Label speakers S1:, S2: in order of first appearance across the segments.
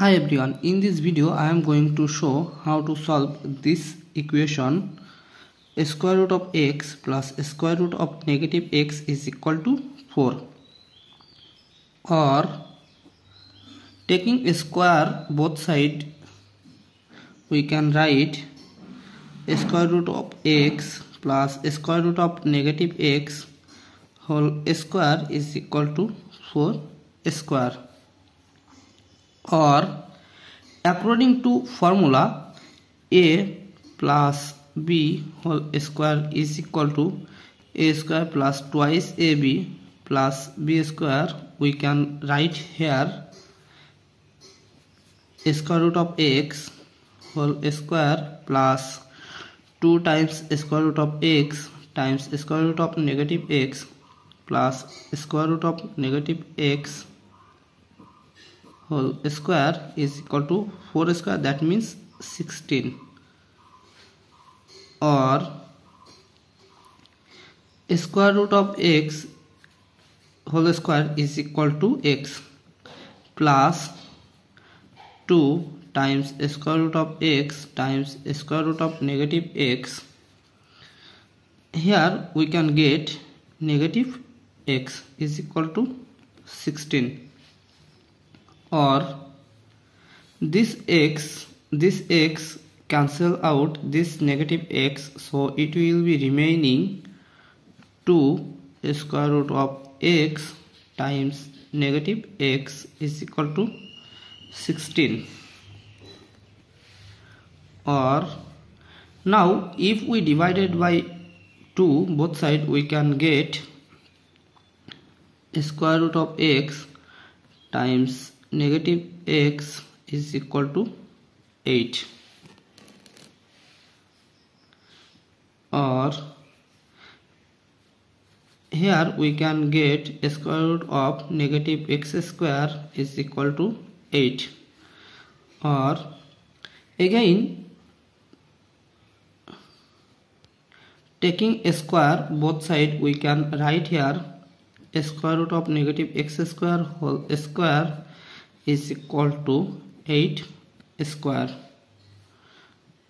S1: Hi everyone, in this video I am going to show how to solve this equation square root of x plus square root of negative x is equal to 4, or taking a square both side we can write square root of x plus square root of negative x whole square is equal to 4 square, or according to formula a plus b whole square is equal to a square plus twice ab plus b square, we can write here square root of x whole square plus 2 times square root of x times square root of negative x plus square root of negative x whole square is equal to 4 square, that means 16, or square root of x whole square is equal to x plus 2 times square root of x times square root of negative x. Here we can get negative x is equal to 16, or this x cancel out this negative x, so it will be remaining 2 square root of x times negative x is equal to 16. Or now if we divided by 2 both side, we can get square root of x times negative x is equal to 8, or here we can get square root of negative x square is equal to 8, or again taking a square both side we can write here square root of negative x square whole square is equal to 8 square,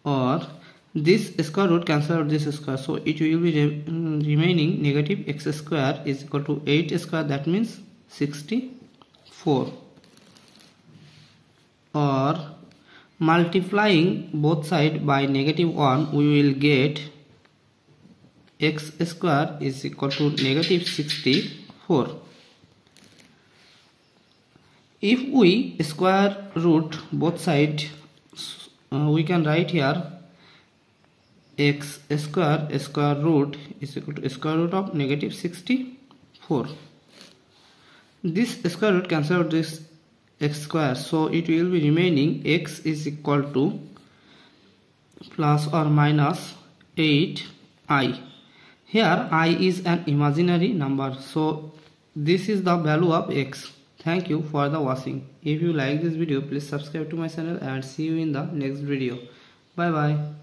S1: or this square root cancel out this square, so it will be remaining negative x square is equal to 8 square, that means 64, or multiplying both sides by negative 1 we will get x square is equal to negative 64. If we square root both sides, we can write here x square root is equal to square root of negative 64. This square root cancel out this x square, so it will be remaining x is equal to plus or minus 8i. Here I is an imaginary number, so this is the value of x. Thank you for the watching. If you like this video, please subscribe to my channel and see you in the next video. Bye bye.